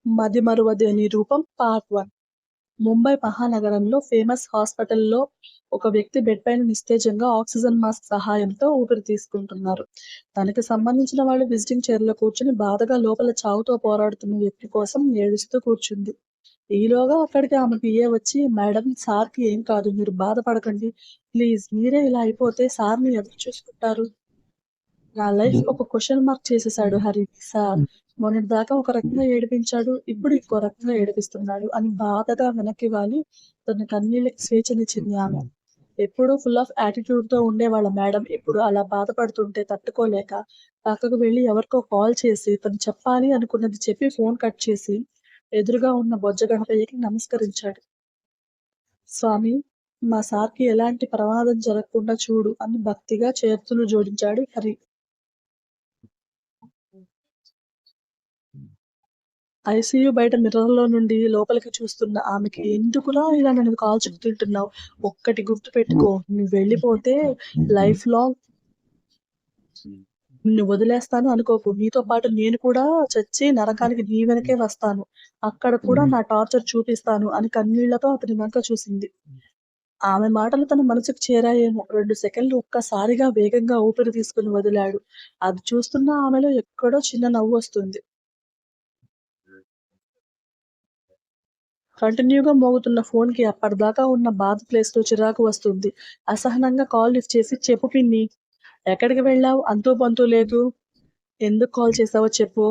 మదిమరువని రూపం పార్ట్ 1. ముంబై మహానగరంలో ఫేమస్ హాస్పిటల్లో ఒక వ్యక్తి బెడ్ పైన నిస్తేజంగా ఆక్సిజన్ మాస్క్ సహాయంతో ఊపిరి తీసుకుంటున్నారు. తనకి సంబంధించిన వాళ్ళు విజిటింగ్ చైర్లో కూర్చుని బాధగా లోపల చావుతో పోరాడుతున్న వ్యక్తి కోసం ఏడుస్తూ కూర్చుంది. ఈలోగా అక్కడికి ఆమె పిఏ వచ్చి, మేడం, సార్కి ఏం కాదు, మీరు బాధపడకండి, ప్లీజ్, మీరే ఇలా అయిపోతే సార్ని ఎవరు చూసుకుంటారు? నా లైఫ్ ఒక క్వశ్చన్ మార్క్ చేసేసాడు హరి సార్. మొన్నటిదాకా ఒక రకంగా ఏడిపించాడు, ఇప్పుడు ఇంకో రకంగా ఏడిపిస్తున్నాడు అని బాధగా వెనక్కి వాలి తన కన్నీళ్ళకి స్వేచ్ఛనిచ్చింది ఆమె. ఎప్పుడూ ఫుల్ ఆఫ్ యాటిట్యూడ్ తో ఉండేవాళ్ళ మేడం ఇప్పుడు అలా బాధపడుతుంటే తట్టుకోలేక పక్కకు వెళ్ళి ఎవరికో కాల్ చేసి తను చెప్పాలి అనుకున్నది చెప్పి ఫోన్ కట్ చేసి ఎదురుగా ఉన్న బొజ్జ గణపయ్యకి నమస్కరించాడు. స్వామి, మా సార్కి ఎలాంటి ప్రమాదం జరగకుండా చూడు అని భక్తిగా చేతులు జోడించాడు హరి. ఐసీయూ బయట మిర్రర్‌లో నుండి లోపలికి చూస్తున్న ఆమెకి, ఎందుకురా ఇలా నన్ను కాల్చుకు తింటున్నావు? ఒక్కటి గుర్తుపెట్టుకో, నువ్వు వెళ్ళిపోతే లైఫ్ లాంగ్ నిన్ను వదిలేస్తాను అనుకోకు. నీతో పాటు నేను కూడా చచ్చి నరకానికి నీ వెనకే వస్తాను. అక్కడ కూడా నా టార్చర్ చూపిస్తాను అని కన్నీళ్లతో అతని వంక చూసింది. ఆమె మాటలు తన మనసుకు చేరాయేమో. 2 సెకన్లు ఒక్కసారిగా వేగంగా ఊపిరి తీసుకుని వదిలాడు. అది చూస్తున్న ఆమెలో ఎక్కడో చిన్న నవ్వొస్తుంది. కంటిన్యూగా మోగుతున్న ఫోన్‌కి అప్పటిదాకా ఉన్న బాధ ప్లేస్‌లో చిరాకు వస్తుంది. అసహనంగా కాల్ లిఫ్ట్ చేసి, చెప్పు పిన్ని, ఎక్కడికి వెళ్ళావు? అంతూ పొంతూ లేదు. ఎందుకు కాల్ చేశావో చెప్పు.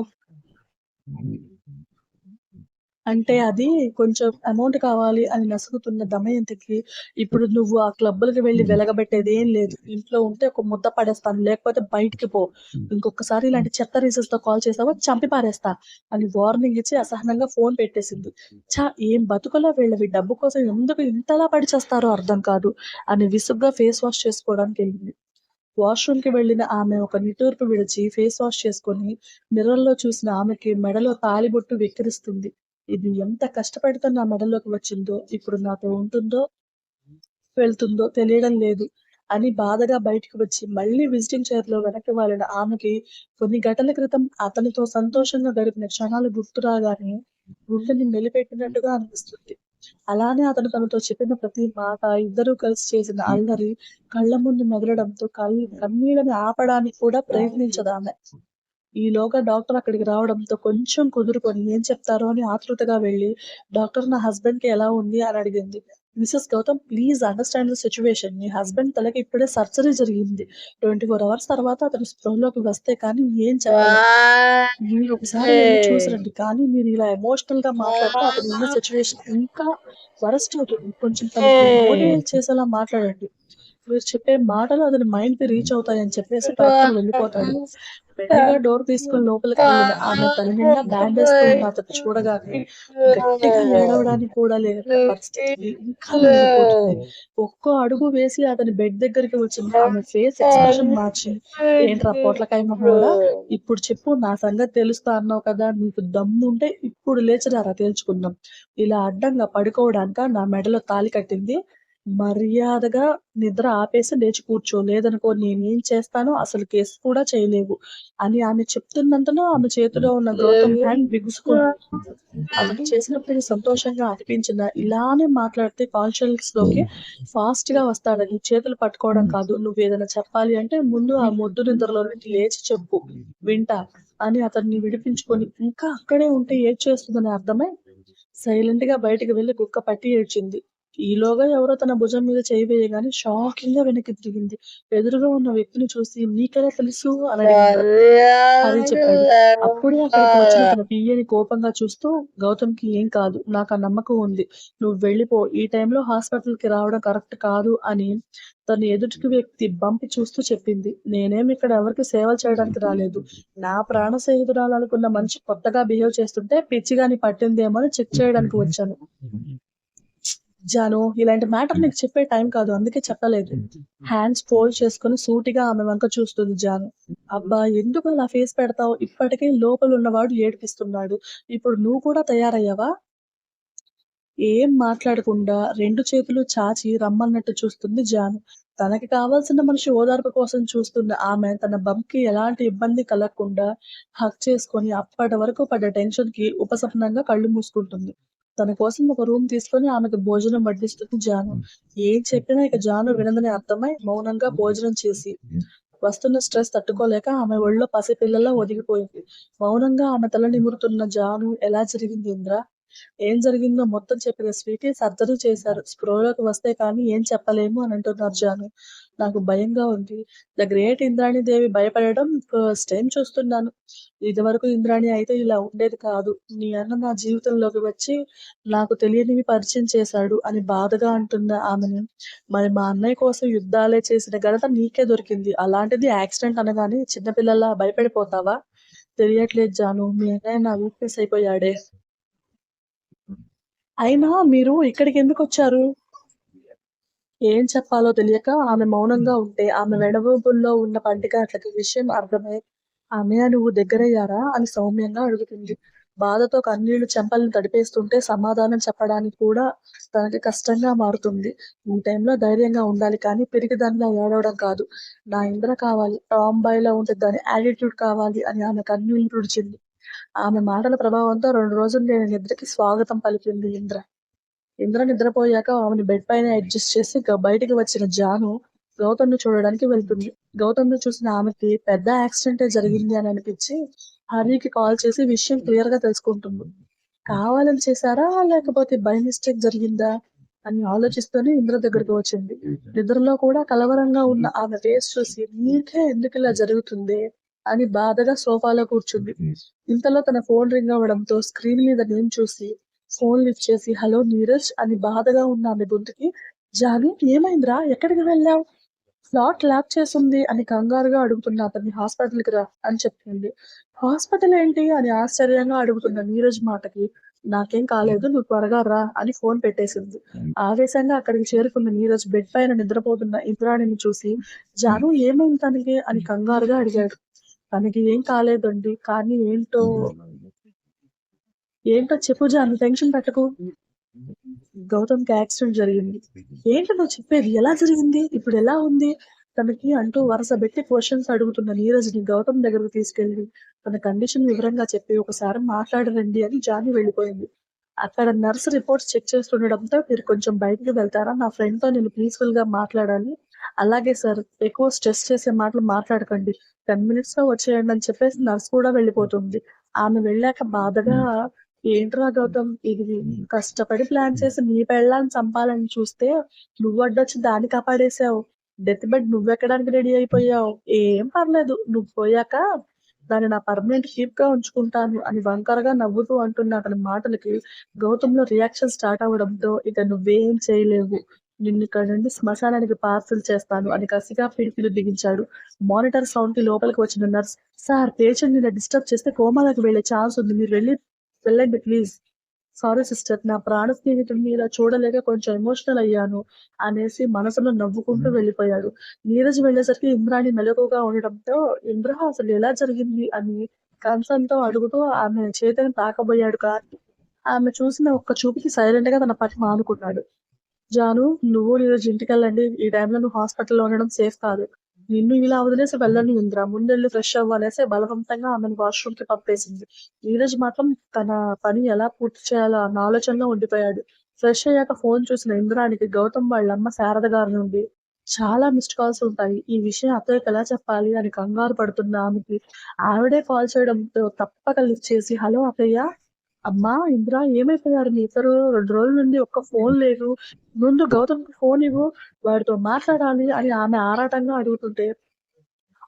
అంటే అది కొంచెం అమౌంట్ కావాలి అని నసుగుతున్న దమయంతికి, ఇప్పుడు నువ్వు ఆ క్లబ్బులకి వెళ్ళి వెలగబెట్టేదేం లేదు. ఇంట్లో ఉంటే ఒక ముద్ద పడేస్తాను, లేకపోతే బయటికి పో. ఇంకొకసారి ఇలాంటి చెత్త రీజన్స్‌తో కాల్ చేశావో చంపి పారేస్తా అని వార్నింగ్ ఇచ్చి అసహనంగా ఫోన్ పెట్టేసింది. ఏం బతుకులో వీళ్ళవి, డబ్బు కోసం ఎందుకు ఇంతలా పడి చేస్తారో అర్థం కాదు అని విసుగ్గా ఫేస్ వాష్ చేసుకోవడానికి వెళ్ళింది. వాష్‌రూమ్‌కి వెళ్ళిన ఆమె ఒక నిట్టూర్పు విడిచి ఫేస్ వాష్ చేసుకొని మిర్రర్‌లో చూసిన ఆమెకి మెడలో తాళిబొట్టు వెక్కిరిస్తుంది. ఇది ఎంత కష్టపడితే నా మెడలోకి వచ్చిందో, ఇప్పుడు నాతో ఉంటుందో, వెళ్తుందో తెలియడం లేదు అని బాధగా బయటికి వచ్చి మళ్ళీ విజిటింగ్ చైర్‌లో వెనక్కి వాలిన ఆమెకి కొన్ని గంటల క్రితం అతనితో సంతోషంగా గడిపిన క్షణాలు గుర్తు రాగానే గుండెని మెలిపెట్టినట్టుగా అనిపిస్తుంది. అలానే అతను తనతో చెప్పిన ప్రతి మాట, ఇద్దరూ కలిసి చేసిన అల్లరి కళ్ళ ముందు మెదలడంతో కన్నీళ్ళని ఆపడానికి కూడా ప్రయత్నించదామె. ఈలోగా డాక్టర్ అక్కడికి రావడంతో కొంచెం కుదురుకొని ఏం చెప్తారో అని ఆతృతగా వెళ్ళి, డాక్టర్, నా హస్బెండ్‌కి ఎలా ఉంది అని అడిగింది. Mrs Gautam, please understand the situation. మీ హస్బెండ్ తలకి ఇప్పుడే సర్జరీ జరిగింది. 24 అవర్స్ తర్వాత అతను స్పృహలోకి వస్తే కానీ ఏం చెప్పలేం. మీరు ఒకసారి వెళ్ళి చూసిరండి. కానీ మీరు ఇలా ఎమోషనల్‌గా మాట్లాడితే అతను ఉన్న సిట్యుయేషన్ ఇంకా వరస్ట్ అవుతుంది. కొంచెం తనకి మోటివేట్ చేసేలా మాట్లాడండి. మీరు చెప్పే మాటలు అతని మైండ్‌కి రీచ్ అవుతాయని చెప్పేసి డాక్టర్ వెళ్ళిపోతాడు. మెల్లిగా డోర్ తీసుకొని లోపలికి వెళ్ళిన ఆమె తల నిండా బ్యాండేజ్‌తో ఉన్న అతన్ని చూడగానే గట్టిగా ఏడవడానికి కూడా లేని పరిస్థితికి ఇంకా కృంగిపోతుంది. ఒక్కో అడుగు వేసి అతని బెడ్ దగ్గరికి వచ్చిన ఆమె ఫేస్ ఎక్స్‌ప్రెషన్ మార్చి, ఏంట్రా పొట్లకాయ మొహమోడా, ఇప్పుడు చెప్పు, నా సంగతి తెలుస్తా అన్నావు కదా, నీకు దమ్ముంటే ఇప్పుడు లేచి రారా తేల్చుకుందాం. ఇలా అడ్డంగా పడుకోవడానికా నా మెడలో తాళి కట్టింది? మర్యాదగా నిద్ర ఆపేసి లేచి కూర్చో, లేదనుకో నేనేం చేస్తానో అసలు గెస్ కూడా చేయలేవు అని ఆమె చెప్తున్నంతలో ఆమె చేతిలో ఉన్న గౌతమ్ హ్యాండ్ బిగుసుకుంది. అతను చేసిన పని సంతోషంగా అనిపించినా ఇలానే మాట్లాడితే కాన్షియస్ లోకి ఫాస్ట్ గా వస్తాడని చేతులు పట్టుకోవడం కాదు, నువ్వేదైనా చెప్పాలి అంటే ముందు ఆ మొద్దు నిద్రలో నుండి లేచి చెప్పు, వింటా అని అతన్ని విడిపించుకొని ఇంకా అక్కడే ఉంటే ఏడ్చేస్తుందని అర్థమై సైలెంట్ గా బయటికి వెళ్లి కుక్క పట్టి ఏడ్చింది. ఈలోగా ఎవరో తన భుజం మీద చేయి వేయగానే షాకింగ్ గా వెనక్కి తిరిగింది. ఎదురుగా ఉన్న వ్యక్తిని చూసి, నీకెలా తెలుసు అని అడిగింది. హరి చెప్పాడు. అప్పుడే అక్కడికి వచ్చిన తన పియ్యని కోపంగా చూస్తూ, గౌతమ్‌కి ఏం కాదు, నాకు ఆ నమ్మకం ఉంది, నువ్వు వెళ్ళిపో, ఈ టైంలో హాస్పిటల్‌కి రావడం కరెక్ట్ కాదు అని తన ఎదుటి వ్యక్తి బంపి చూస్తూ చెప్పింది. నేనేమి ఇక్కడ ఎవరికి సేవలు చేయడానికి రాలేదు. నా ప్రాణ స్నేహితురాలనుకున్న మనిషి కొత్తగా బిహేవ్ చేస్తుంటే పిచ్చిగాని పట్టిందేమో అని చెక్ చేయడానికి వచ్చాను. జాను, ఇలాంటి మ్యాటర్ నీకు చెప్పే టైం కాదు, అందుకే చెప్పలేదు. హ్యాండ్స్ ఫోల్డ్ చేసుకుని సూటిగా ఆమె వంక చూస్తుంది జాను. అబ్బా, ఎందుకు అలా ఫేస్ పెడతావు? ఇప్పటికే లోపల ఉన్నవాడు ఏడిపిస్తున్నాడు, ఇప్పుడు నువ్వు కూడా తయారయ్యావా? ఏం మాట్లాడకుండా 2 చేతులు చాచి రమ్మన్నట్టు చూస్తుంది జాను. తనకి కావాల్సిన మనిషి ఓదార్పు కోసం చూస్తున్న ఆమె తన బంకి ఎలాంటి ఇబ్బంది కలగకుండా హగ్ చేసుకొని అప్పటి వరకు పడ్డ టెన్షన్‌కి ఉపశమనంగా కళ్ళు మూసుకుంటుంది. తన కోసం ఒక రూమ్ తీసుకొని ఆమెకు భోజనం వడ్డిస్తుంది జాను. ఏం చెప్పినా ఇక జాను వినదని అర్థమై మౌనంగా భోజనం చేసి వస్తున్న స్ట్రెస్ తట్టుకోలేక ఆమె ఒళ్ళో పసిపిల్లలా ఒదిగిపోయింది. మౌనంగా ఆమె తల నిమురుతున్న జాను ఎలా జరిగింది ఇంద్ర? ఏం జరిగిందో మొత్తం చెప్పిన స్వీటీ సర్జరీ చేశారు. స్పృహలోకి వస్తే కానీ ఏం చెప్పలేము అని అంటున్నారు జాను. నాకు భయంగా ఉంది. ద గ్రేట్ ఇంద్రాణీదేవి భయపడడం ఫస్ట్ టైం చూస్తున్నాను. ఇదివరకు ఇంద్రాణి అయితే ఇలా ఉండేది కాదు. నీ అన్న నా జీవితంలోకి వచ్చి నాకు తెలియనివి పరిచయం చేశాడు అని బాధగా అంటున్న ఆమెను, మరి మా అన్నయ్య కోసం యుద్ధాలే చేసిన ఘనత నీకే దొరికింది. అలాంటిది యాక్సిడెంట్ అనగానే చిన్నపిల్లలా భయపడిపోతావా? తెలియట్లేదు జాను. మీ అన్నయ్య నా వీక్‌నెస్ అయిపోయాడే. అయినా మీరు ఇక్కడికెందుకొచ్చారు? ఏం చెప్పాలో తెలియక ఆమె మౌనంగా ఉంటే ఆమె వెడవూపుల్లో ఉన్న పంటిగాట్లకి విషయం అర్థమై అన్నయ్య నువ్వు దగ్గరయ్యారా అని సౌమ్యంగా అడుగుతుంది. బాధతో కన్నీళ్లు చెంపల్ని తడిపేస్తుంటే సమాధానం చెప్పడానికి కూడా తనకి కష్టంగా మారుతుంది. ఈ టైంలో ధైర్యంగా ఉండాలి కానీ పిరికిదానిలా ఏడవడం కాదు. నా ఇంద్ర కావాలి, టామ్ బాయ్‌లా ఉంటే దాని యాటిట్యూడ్ కావాలి అని ఆమె కన్నీళ్లు తుడిచింది. ఆమె మాటల ప్రభావంతో 2 రోజులు లేని నిద్రకి స్వాగతం పలికింది ఇంద్ర. ఇంద్ర నిద్రపోయాక ఆమెను బెడ్ పైన అడ్జస్ట్ చేసి బయటికి వచ్చిన జాను గౌతమ్‌ని చూడడానికి వెళ్తుంది. గౌతమ్‌ని చూసిన ఆమెకి పెద్ద యాక్సిడెంటే జరిగింది అని అనిపించి హరికి కాల్ చేసి విషయం క్లియర్‌గా తెలుసుకుంటుంది. కావాలని చేశారా? లేకపోతే బై మిస్టేక్ జరిగిందా? అని ఆలోచిస్తూనే ఇంద్ర దగ్గరికి వచ్చింది. నిద్రలో కూడా కలవరంగా ఉన్న ఆమె ఫేస్ చూసి నీకే ఎందుకిలా జరుగుతుంది? అని బాధగా సోఫాలో కూర్చుంది. ఇంతలో తన ఫోన్ రింగ్ అవ్వడంతో స్క్రీన్ మీద నేమ్ చూసి ఫోన్ లిఫ్ట్ చేసి హలో నీరజ్ అని బాధగా ఉన్న ఆమె గొంతుకి జాను ఏమైందిరా? ఎక్కడికి వెళ్ళావు? ఫ్లాట్ లాక్ చేసుంది అని కంగారుగా అడుగుతున్న అతన్ని హాస్పిటల్‌కి రా అని చెప్పింది. హాస్పిటల్ ఏంటి? అని ఆశ్చర్యంగా అడుగుతున్న నీరజ్ మాటకి నాకేం కాలేదు నువ్వు త్వరగా రా అని ఫోన్ పెట్టేసింది. ఆవేశంగా అక్కడికి చేరుకున్న నీరజ్ బెడ్ పైన నిద్రపోతున్న ఇంద్రాణిని చూసి జాను ఏమైంది తనకి అని కంగారుగా అడిగాడు. తనకి ఏం కాలేదండి. కానీ ఏంటో చెప్పు జాను టెన్షన్ పెట్టకు. గౌతమ్‌కి యాక్సిడెంట్ జరిగింది. ఏంటి నువ్వు చెప్పేది? ఎలా జరిగింది? ఇప్పుడు ఎలా ఉంది? తనకి అంటూ వరుస పెట్టి క్వెషన్స్ అడుగుతున్న నీరజ్‌ని గౌతమ్ దగ్గరకు తీసుకెళ్ళి తన కండిషన్ వివరంగా చెప్పి ఒకసారి మాట్లాడరండి అని జాను వెళ్ళిపోయింది. అక్కడ నర్స్ రిపోర్ట్స్ చెక్ చేస్తుండడంతో మీరు కొంచెం బయటికి వెళ్తారా? నా ఫ్రెండ్‌తో నేను పీస్‌ఫుల్‌గా మాట్లాడాలి. అలాగే సార్. ఎక్కువ స్ట్రెస్ చేసే మాటలు మాట్లాడకండి. 10 మినిట్స్‌లో వచ్చేయండి అని చెప్పేసి నర్స్ కూడా వెళ్ళిపోతుంది. ఆమె వెళ్ళాక బాధగా ఏంట్రా గౌతమ్ ఇది కష్టపడి ప్లాన్ చేసి నీ పెళ్ళాన్ని చంపాలని చూస్తే నువ్వడ్డొచ్చి దాన్ని కాపాడేశావు. డెత్ బెడ్ నువ్వెక్కడానికి రెడీ అయిపోయావు. ఏం పర్లేదు. నువ్వు పోయాక దాన్ని నా పర్మనెంట్ కీప్‌గా ఉంచుకుంటాను అని వంకరగా నవ్వుతూ అంటున్న అతని మాటలకి గౌతమ్‌లో రియాక్షన్ స్టార్ట్ అవ్వడంతో ఇక నువ్వేం చేయలేవు. నిన్నిక్కడి నుండి శ్మశానానికి పార్సెల్ చేస్తాను అని కసిగా పిడికిలి బిగించాడు. మానిటర్ సౌండ్‌కి లోపలికి వచ్చిన నర్స్ సార్ పేషెంట్‌ని ఇలా డిస్టర్బ్ చేస్తే కోమాలోకి వెళ్ళే ఛాన్స్ ఉంది. మీరు వెళ్ళండి ప్లీజ్. Sorry sister. నా ప్రాణ స్నేహితుడిని ఇలా చూడలేక కొంచెం ఎమోషనల్ అయ్యాను అనేసి మనసులో నవ్వుకుంటూ వెళ్ళిపోయాడు. నీరజ్ వెళ్ళేసరికి ఇంద్రాణి మెలకువగా ఉండడంతో ఇంద్ర అసలు ఎలా జరిగింది అని కన్సర్న్‌తో అడుగుతూ ఆమె చేతిని తాకబోయాడు కానీ ఆమె చూసిన ఒక్క చూపుకి సైలెంట్‌గా తన పని మానుకున్నాడు. జాను నువ్వు నీరజ్ ఇంటికెళ్ళండి. ఈ టైంలో నువ్వు హాస్పిటల్‌లో ఉండడం సేఫ్ కాదు. నిన్ను ఇలా వదిలేసి వెళ్ళను ఇంద్ర. ముందెళ్ళి ఫ్రెష్ అవ్వు అనేసి బలవంతంగా ఆమెను వాష్‌రూమ్‌కి పంపేసింది. నీరజ్ మాత్రం తన పని ఎలా పూర్తి చేయాలో అన్న ఆలోచనలో ఉండిపోయాడు. ఫ్రెష్ అయ్యాక ఫోన్ చూసిన ఇంద్రానికి గౌతమ్ వాళ్ళమ్మ శారద గారి నుండి చాలా మిస్డ్ కాల్స్ ఉంటాయి. ఈ విషయం అత్తయ్యకి ఎలా చెప్పాలి అని కంగారు పడుతున్న ఆమెకి ఆవిడే కాల్ చేయడంతో తప్పక లిఫ్ట్ చేసి హలో అత్తయ్య. అమ్మా ఇంద్ర ఏమైపోయారు మీ ఇద్దరు? 2 రోజుల నుండి ఒక్క ఫోన్ లేదు. ముందు గౌతమ్‌కి ఫోన్ ఇవ్వు. వాడితో మాట్లాడాలి అని ఆమె ఆరాటంగా అడుగుతుంటే,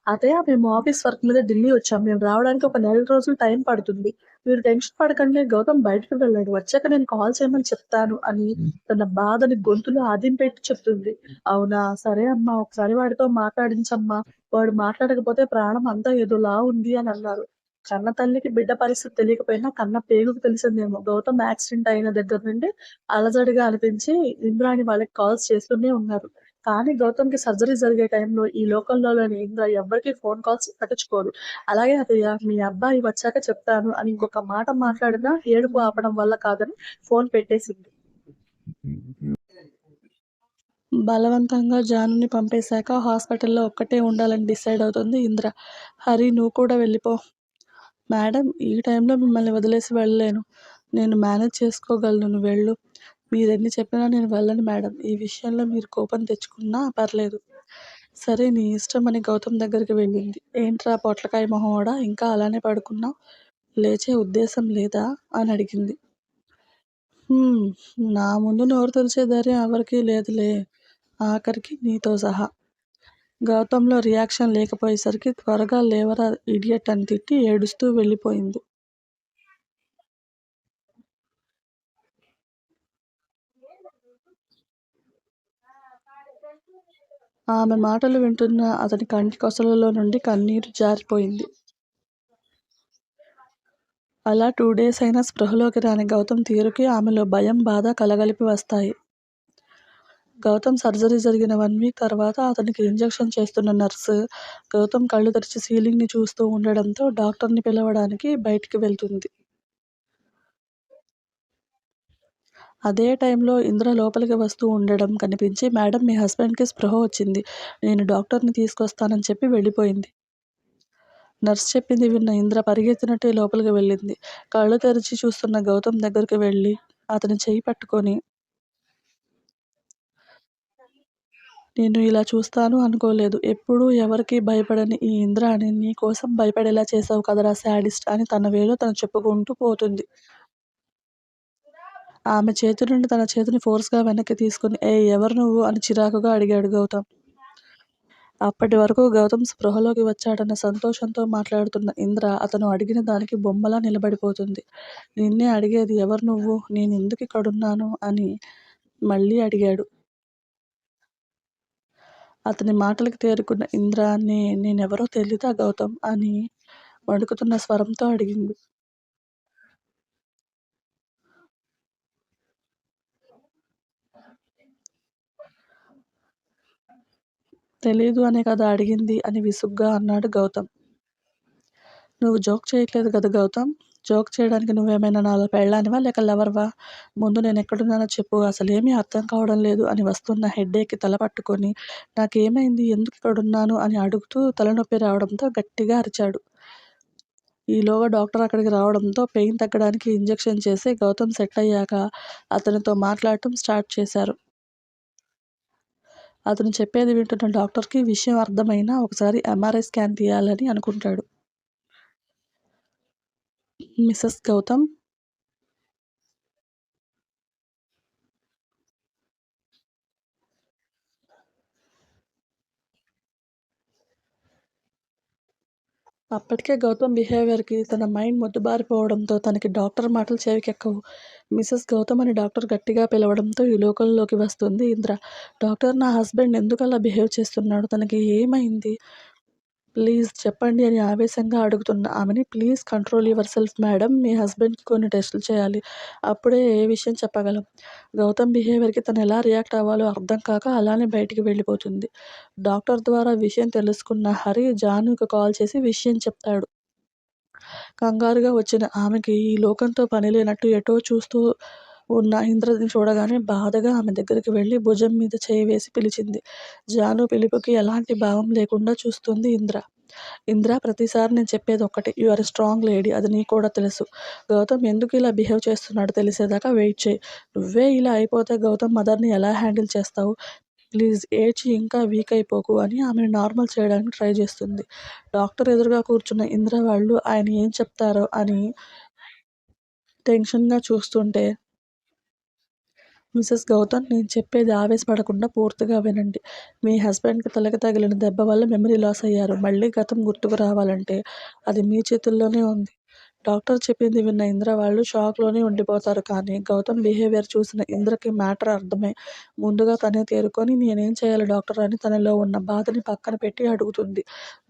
అత్తయ్య మేము ఆఫీస్ వర్క్ మీద ఢిల్లీ వచ్చాం. మేము రావడానికి ఒక నెల రోజులు టైం పడుతుంది. మీరు టెన్షన్ పడకండి. గౌతమ్ బయటికి వెళ్ళాడు. వచ్చాక నేను కాల్ చేయమని చెప్తాను అని తన బాధని గొంతులో ఆదింపెట్టి చెప్తుంది. అవునా! సరే అమ్మా ఒకసారి వాడితో మాట్లాడించమ్మా. వాడు మాట్లాడకపోతే ప్రాణం అంతా ఏదోలా ఉంది అని అన్నారు. కన్న తల్లికి బిడ్డ పరిస్థితి తెలియకపోయినా కన్న పేగుకు తెలిసిందేమో. గౌతమ్ యాక్సిడెంట్ అయిన దగ్గర నుండి అలజడిగా అనిపించి ఇంద్రాణి వాళ్ళకి కాల్స్ చేస్తూనే ఉన్నారు. కానీ గౌతమ్‌కి సర్జరీ జరిగే టైంలో ఈ లోకంలోని ఇంద్ర ఎవ్వరికీ ఫోన్ కాల్స్ పట్టించుకోరు. అలాగే అత్తయ్య మీ అబ్బాయి వచ్చాక చెప్తాను అని ఇంకొక మాట మాట్లాడినా ఏడుపు ఆపడం వల్ల కాదని ఫోన్ పెట్టేసింది. బలవంతంగా జానుని పంపేశాక హాస్పిటల్‌లో ఒక్కటే ఉండాలని డిసైడ్ అవుతుంది ఇంద్ర. హరి నువ్వు కూడా వెళ్ళిపో. మేడం ఈ టైంలో మిమ్మల్ని వదిలేసి వెళ్ళలేను. నేను మేనేజ్ చేసుకోగలను నువ్వెళ్ళు. మీరెన్ని చెప్పినా నేను వెళ్ళను మేడం. ఈ విషయంలో మీరు కోపం తెచ్చుకున్నా పర్లేదు. సరే నీ ఇష్టం అని గౌతమ్ దగ్గరికి వెళ్ళింది. ఏంట్రా పొట్లకాయ మొహమోడా ఇంకా అలానే పడుకున్నావు? లేచే ఉద్దేశం లేదా? అని అడిగింది. హ్మ్. నా ముందు నోరు తెరిచే ధైర్యం ఎవరికీ లేదులే. ఆఖరికి నీతో సహా. గౌతంలో రియాక్షన్ లేకపోయేసరికి త్వరగా లేవరా ఇడియట్ అని తిట్టి ఏడుస్తూ వెళ్ళిపోయింది. ఆమె మాటలు వింటున్న అతని కంటి కొసలలో నుండి కన్నీరు జారిపోయింది. అలా 2 డేస్ అయినా స్పృహలోకి రాని గౌతమ్ తీరుకి ఆమెలో భయం, బాధ కలగలిపి వస్తాయి. గౌతమ్ సర్జరీ జరిగిన 1 వీక్ తర్వాత అతనికి ఇంజెక్షన్ చేస్తున్న నర్సు గౌతమ్ కళ్ళు తెరిచి సీలింగ్‌ని చూస్తూ ఉండడంతో డాక్టర్‌ని పిలవడానికి బయటికి వెళ్తుంది. అదే టైంలో ఇంద్ర లోపలికి వస్తూ ఉండడం కనిపించి మేడం మీ హస్బెండ్‌కి స్పృహ వచ్చింది. నేను డాక్టర్‌ని తీసుకొస్తానని చెప్పి వెళ్ళిపోయింది. నర్స్ చెప్పింది విన్న ఇంద్ర పరిగెత్తినట్టే లోపలికి వెళ్ళింది. కళ్ళు తెరిచి చూస్తున్న గౌతమ్ దగ్గరికి వెళ్ళి అతని చెయ్యి పట్టుకొని నేను ఇలా చూస్తాను అనుకోలేదు. ఎప్పుడూ ఎవరికీ భయపడని ఈ ఇంద్రాని నీ కోసం భయపడేలా చేసావు కదరా శాడిస్ట్ అని తన వేలో తను చెప్పుకుంటూ పోతుంది. ఆమె చేతి నుండి తన చేతిని ఫోర్స్‌గా వెనక్కి తీసుకొని ఏయ్! ఎవరు నువ్వు? అని చిరాకుగా అడిగాడు గౌతమ్. అప్పటి వరకు గౌతమ్ స్పృహలోకి వచ్చాడన్న సంతోషంతో మాట్లాడుతున్న ఇంద్ర అతను అడిగిన దానికి బొమ్మలా నిలబడిపోతుంది. నిన్నే అడిగేది ఎవరు నువ్వు? నేనెందుకిక్కడున్నాను? అని మళ్ళీ అడిగాడు. అతని మాటలకి తేరుకున్న ఇంద్ర నేనెవరో తెలీదా గౌతమ్? అని వణుకుతున్న స్వరంతో అడిగింది. తెలీదు అనే కదా అడిగింది అని విసుగ్గా అన్నాడు గౌతమ్. నువ్వు జోక్ చేయట్లేదు కదా గౌతమ్? జోక్ చేయడానికి నువ్వేమైనా నాలో పెళ్ళానివా? లేక లవర్‌వా? ముందు నేనెక్కడున్నానో చెప్పు. అసలేమీ అర్థం కావడం లేదు అని వస్తున్న హెడ్డేక్‌కి తల పట్టుకొని నాకేమైంది? ఎందుకిక్కడున్నాను? అని అడుగుతూ తలనొప్పి రావడంతో గట్టిగా అరిచాడు. ఈలోగా డాక్టర్ అక్కడికి రావడంతో పెయిన్ తగ్గడానికి ఇంజెక్షన్ చేసి గౌతమ్ సెట్ అయ్యాక అతనితో మాట్లాడటం స్టార్ట్ చేశారు. అతను చెప్పేది వింటున్న డాక్టర్‌కి విషయం అర్థమైనా ఒకసారి ఎంఆర్ఐ స్కాన్ తీయాలని అనుకుంటాడు. మిసెస్ గౌతమ్ అప్పటికే గౌతమ్ బిహేవియర్‌కి తన మైండ్ మొద్దుబారిపోవడంతో తనకి డాక్టర్ మాటలు చెవికెక్కవు. మిసెస్ గౌతమ్ అని డాక్టర్ గట్టిగా పిలవడంతో ఈ లోకంలోకి వస్తుంది ఇంద్ర. డాక్టర్ నా హస్బెండ్ ఎందుకలా బిహేవ్ చేస్తున్నాడు? తనకి ఏమైంది? ప్లీజ్ చెప్పండి అని ఆవేశంగా అడుగుతున్న ఆమెని please control yourself madam. మీ హస్బెండ్‌కి కొన్ని టెస్టులు చేయాలి. అప్పుడే ఏ విషయం చెప్పగలం. గౌతమ్ బిహేవియర్‌కి తను ఎలా రియాక్ట్ అవ్వాలో అర్థం కాక అలానే బయటికి వెళ్ళిపోతుంది. డాక్టర్ ద్వారా విషయం తెలుసుకున్న హరి జానుకి కాల్ చేసి విషయం చెప్తాడు. కంగారుగా వచ్చిన ఆమెకి ఈ లోకంతో పనిలేనట్టు ఎటో చూస్తూ ఉన్న ఇంద్రని చూడగానే బాధగా ఆమె దగ్గరికి వెళ్ళి భుజం మీద చేయి వేసి పిలిచింది. జాను పిలుపుకి ఎలాంటి భావం లేకుండా చూస్తుంది ఇంద్ర. ఇంద్ర ప్రతిసారి నేను చెప్పేది ఒక్కటే. You are a strong lady. అది నీకు కూడా తెలుసు. గౌతమ్ ఎందుకు ఇలా బిహేవ్ చేస్తున్నాడో తెలిసేదాకా వెయిట్ చెయి. నువ్వే ఇలా అయిపోతే గౌతమ్ మదర్‌ని ఎలా హ్యాండిల్ చేస్తావు? ప్లీజ్ ఏడ్చి ఇంకా వీక్ అయిపోకు అని ఆమెను నార్మల్ చేయడానికి ట్రై చేస్తుంది. డాక్టర్ ఎదురుగా కూర్చున్న ఇంద్ర వాళ్ళు ఆయన ఏం చెప్తారో అని టెన్షన్‌గా చూస్తుంటే మిసెస్ గౌతమ్ నేను చెప్పేది ఆవేశపడకుండా పూర్తిగా వినండి. మీ హస్బెండ్‌కి తలకి తగిలిన దెబ్బ వల్ల మెమరీ లాస్ అయ్యారు. మళ్ళీ గతం గుర్తుకు రావాలంటే అది మీ చేతుల్లోనే ఉంది. డాక్టర్ చెప్పింది విన్న ఇంద్ర వాళ్ళు షాక్‌లోనే ఉండిపోతారు. కానీ గౌతమ్ బిహేవియర్ చూసిన ఇంద్రకి మ్యాటర్ అర్థమై ముందుగా తనే తేరుకొని నేనేం చేయాలి డాక్టర్ అని తనలో ఉన్న బాధని పక్కన పెట్టి అడుగుతుంది.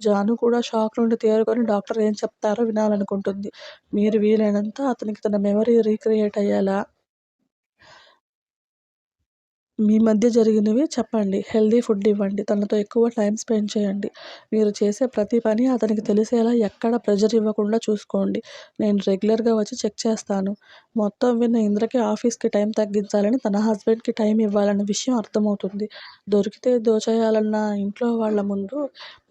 జాను కూడా షాక్ నుండి తేరుకొని డాక్టర్ ఏం చెప్తారో వినాలనుకుంటుంది. మీరు వీలైనంత అతనికి తన మెమరీ రీక్రియేట్ అయ్యేలా మీ మధ్య జరిగినవి చెప్పండి. హెల్తీ ఫుడ్ ఇవ్వండి. తనతో ఎక్కువ టైమ్ స్పెండ్ చేయండి. మీరు చేసే ప్రతి పని అతనికి తెలిసేలా ఎక్కడ ప్రెషర్ ఇవ్వకుండా చూసుకోండి. నేను రెగ్యులర్‌గా వచ్చి చెక్ చేస్తాను. మొత్తం విన్న ఇంద్రకి ఆఫీస్‌కి టైం తగ్గించాలని, తన హస్బెండ్‌కి టైం ఇవ్వాలన్న విషయం అర్థమవుతుంది. దొరికితే దోచేయాలన్న ఇంట్లో వాళ్ళ ముందు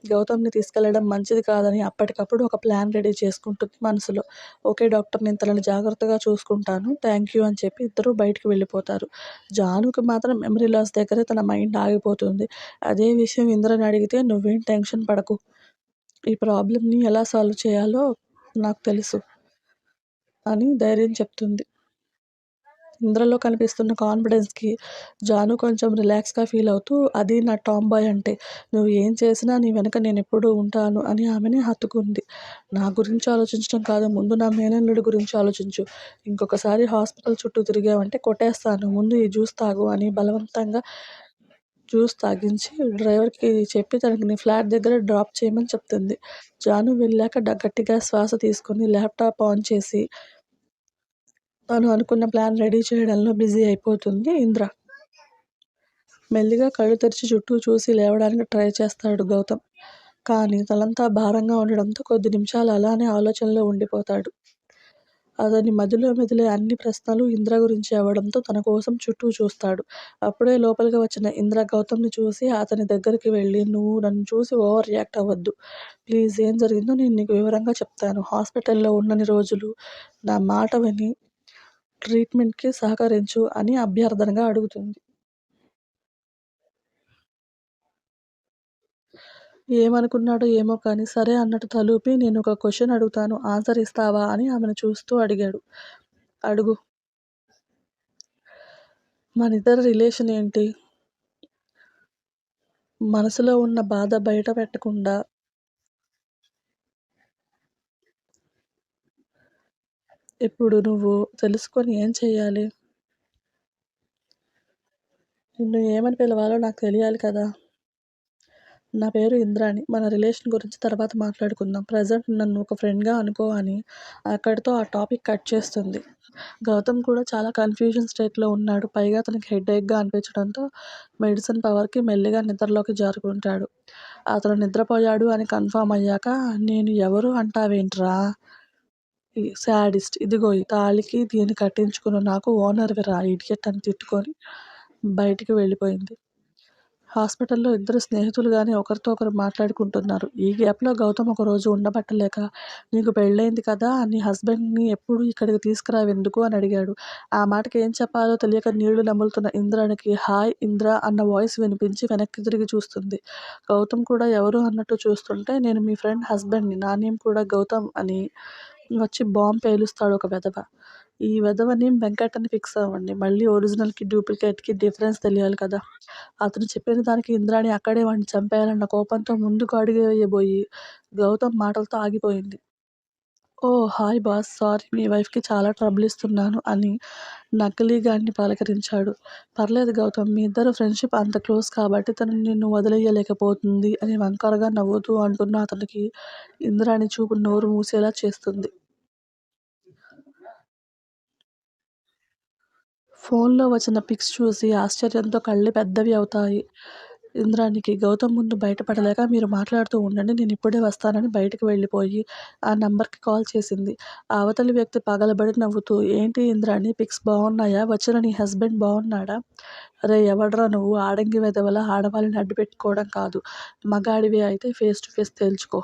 గౌతమ్‌ని తీసుకెళ్లడం మంచిది కాదని అప్పటికప్పుడు ఒక ప్లాన్ రెడీ చేసుకుంటుంది మనసులో. ఓకే డాక్టర్, నేను తనని జాగ్రత్తగా చూసుకుంటాను. థాంక్ యూ అని చెప్పి ఇద్దరూ బయటికి వెళ్ళిపోతారు. జానుకి మాత్రం మెమరీ లాస్ దగ్గరే తన మైండ్ ఆగిపోతుంది. అదే విషయం ఇంద్రని అడిగితే "నువ్వేం టెన్షన్ పడకు. ఈ ప్రాబ్లమ్‌ని ఎలా సాల్వ్ చేయాలో నాకు తెలుసు" అని ధైర్యం చెప్తుంది. ఇంద్రలో కనిపిస్తున్న కాన్ఫిడెన్స్‌కి జాను కొంచెం రిలాక్స్‌గా ఫీల్ అవుతూ "అది నా టామ్‌బాయ్ అంటే. నువ్వు ఏం చేసినా నీ వెనక నేనెప్పుడూ ఉంటాను" అని ఆమెని హత్తుకుంది. "నా గురించి ఆలోచించడం కాదు, ముందు నా మేనల్లుడి గురించి ఆలోచించు. ఇంకొకసారి హాస్పిటల్ చుట్టూ తిరిగావంటే కొట్టేస్తాను. ముందు ఈ జ్యూస్ తాగు" అని బలవంతంగా జ్యూస్ తాగించి డ్రైవర్‌కి చెప్పి తనని ఫ్లాట్ దగ్గర డ్రాప్ చేయమని చెప్తుంది. జాను వెళ్ళాక గట్టిగా శ్వాస తీసుకొని ల్యాప్‌టాప్ ఆన్ చేసి తను అనుకున్న ప్లాన్ రెడీ చేయడంలో బిజీ అయిపోతుంది ఇంద్ర. మెల్లిగా కళ్ళు తెరిచి చుట్టూ చూసి లేవడానికి ట్రై చేస్తాడు గౌతమ్. కానీ తలంతా భారంగా ఉండడంతో కొద్ది నిమిషాలు అలానే ఆలోచనలో ఉండిపోతాడు. అతని మదిలో మెదిలే అన్ని ప్రశ్నలు ఇంద్ర గురించే అవ్వడంతో తన కోసం చుట్టూ చూస్తాడు. అప్పుడే లోపలికి వచ్చిన ఇంద్ర గౌతమ్‌ని చూసి అతని దగ్గరికి వెళ్ళి "నువ్వు నన్ను చూసి ఓవర్ రియాక్ట్ అవ్వొద్దు. ప్లీజ్, ఏం జరిగిందో నేను నీకు వివరంగా చెప్తాను. హాస్పిటల్‌లో ఉన్నన్ని రోజులు నా మాట విని ట్రీట్మెంట్‌కి సహకరించు" అని అభ్యర్థనగా అడుగుతుంది. ఏమనుకున్నాడో ఏమో కానీ సరే అన్నట్టు తలూపి "నేనొక క్వెషన్ అడుగుతాను. ఆన్సర్ ఇస్తావా" అని ఆమెను చూస్తూ అడిగాడు. "అడుగు. మనిద్దరి రిలేషన్ ఏంటి? మనసులో ఉన్న బాధ బయట పెట్టకుండా ఇప్పుడు నువ్వు తెలుసుకొని ఏం చెయ్యాలి? నిన్ను ఏమని పిలవాలో నాకు తెలియాలి కదా!" "నా పేరు ఇంద్రాణి. మన రిలేషన్ గురించి తర్వాత మాట్లాడుకుందాం. ప్రెజెంట్ నన్ను ఒక ఫ్రెండ్‌గా అనుకో" అని అక్కడితో ఆ టాపిక్ కట్ చేస్తుంది. గౌతమ్ కూడా చాలా కన్‌ఫ్యూజన్ స్టేట్‌లో ఉన్నాడు. పైగా అతనికి హెడేక్‌గా అనిపించడంతో మెడిసిన్ పవర్‌కి మెల్లిగా నిద్రలోకి జారుకుంటాడు. అతను నిద్రపోయాడు అని కన్ఫర్మ్ అయ్యాక "నేను ఎవరు అంటావేంట్రా? ఈ శాడిస్ట్. ఇదిగో ఈ తాళికి దీన్ని కట్టించుకున్న నాకు ఓనర్‌విరా ఇడియట్" అని తిట్టుకొని బయటికి వెళ్ళిపోయింది. హాస్పిటల్‌లో ఇద్దరు స్నేహితులుగానే ఒకరితో ఒకరు మాట్లాడుకుంటున్నారు. ఈ గ్యాప్‌లో గౌతమ్ ఒకరోజు ఉండబట్టలేక "నీకు పెళ్ళయింది కదా! నీ హస్బెండ్‌ని ఎప్పుడూ ఇక్కడికి తీసుకురావెందుకు" అని అడిగాడు. ఆ మాటకి ఏం చెప్పాలో తెలియక నీళ్లు నములుతున్న ఇంద్రాణికి "హాయ్ ఇంద్ర" అన్న వాయిస్ వినిపించి వెనక్కి తిరిగి చూస్తుంది. గౌతమ్ కూడా ఎవరు అన్నట్టు చూస్తుంటే "నేను మీ ఫ్రెండ్ హస్బెండ్‌ని. నా నేమ్ కూడా గౌతమ్" అని వచ్చి బాంబ్ పేలుస్తాడు ఒక వెధవ. ఈ వెధవ నేమ్ వెంకట్ అని ఫిక్స్ అవ్వండి. మళ్ళీ ఒరిజినల్‌కి, డూప్లికేట్‌కి డిఫరెన్స్ తెలియాలి కదా! అతను చెప్పిన దానికి ఇంద్రాణి అక్కడే వాడిని చంపేయాలన్న కోపంతో ముందుకు అడుగు వేయబోయి గౌతమ్ మాటలతో ఆగిపోయింది. "ఓహ్! Hi boss. సారీ మీ వైఫ్‌కి చాలా ట్రబుల్ ఇస్తున్నాను" అని నకిలీగాడిని పలకరించాడు. "పర్లేదు గౌతమ్, మీ ఇద్దరి ఫ్రెండ్‌షిప్ అంత క్లోజ్ కాబట్టి తను నిన్ను వదిలెయ్యలేకపోతుంది" అని వంకరగా నవ్వుతూ అంటున్న అతనికి ఇంద్రాణి చూపు నోరు మూసేలా చేస్తుంది. ఫోన్‌లో వచ్చిన పిక్స్ చూసి ఆశ్చర్యంతో కళ్ళు పెద్దవి అవుతాయి ఇంద్రాణికి. గౌతమ్ ముందు బయటపడలేక "మీరు మాట్లాడుతూ ఉండండి. నేనిప్పుడే వస్తానని" బయటికి వెళ్ళిపోయి ఆ నంబర్‌కి కాల్ చేసింది. ఆ అవతలి వ్యక్తి పగలబడి నవ్వుతూ "ఏంటి ఇంద్రాణి, పిక్స్ బావున్నాయా? వచ్చిన నీ హస్బెండ్ బావున్నాడా? అరేయ్ ఎవడ్రా నువ్వు? ఆడంగి వెధవలా ఆడవాళ్ళని అడ్డుపెట్టుకోవడం కాదు. మగాడివే అయితే ఫేస్ టు ఫేస్ తేల్చుకో."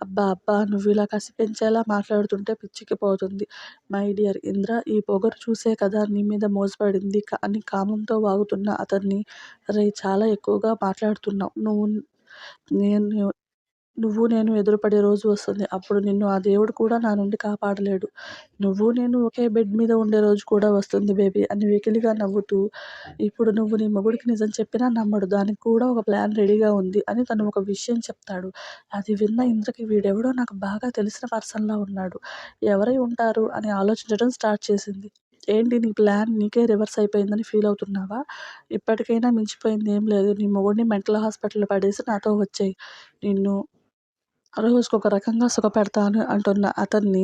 "అబ్బా! అబ్బా! నువ్విలా కసి పెంచేలా మాట్లాడుతుంటే పిచ్చెక్కిపోతుంది. మై డియర్ ఇంద్ర, ఈ పొగరు చూసే కదా నీ మీద మోజుపడింది" అని కామంతో వాగుతున్న అతన్ని "రేయ్ చాలా ఎక్కువగా మాట్లాడుతున్నావు. నేను నేను ఎదురుపడే రోజు వస్తుంది. అప్పుడు నిన్ను ఆ దేవుడు కూడా నా నుండి కాపాడలేడు. నేను ఒకే బెడ్ మీద ఉండే రోజు కూడా వస్తుంది బేబీ" అని వెకిలిగా నవ్వుతూ "ఇప్పుడు నువ్వు నీ మొగుడికి నిజం చెప్పినా నమ్మడు. దానికి కూడా ఒక ప్లాన్ రెడీగా ఉంది" అని తను ఒక విషయం చెప్తాడు. అది విన్న ఇంద్రకి వీడెవడో నాకు బాగా తెలిసిన పర్సన్‌లా ఉన్నాడు. ఎవరై ఉంటారు అని ఆలోచించడం స్టార్ట్ చేసింది. "ఏంటి నీ ప్లాన్ నీకే రివర్స్ అయిపోయిందని ఫీల్ అవుతున్నావా? ఇప్పటికైనా మించిపోయింది ఏం లేదు. నీ మొగుడిని మెంటల్ హాస్పిటల్‌లో పడేసి నాతో వచ్చెయి. నిన్ను రోజుకొక రకంగా సుఖపెడతాను" అంటున్న అతన్ని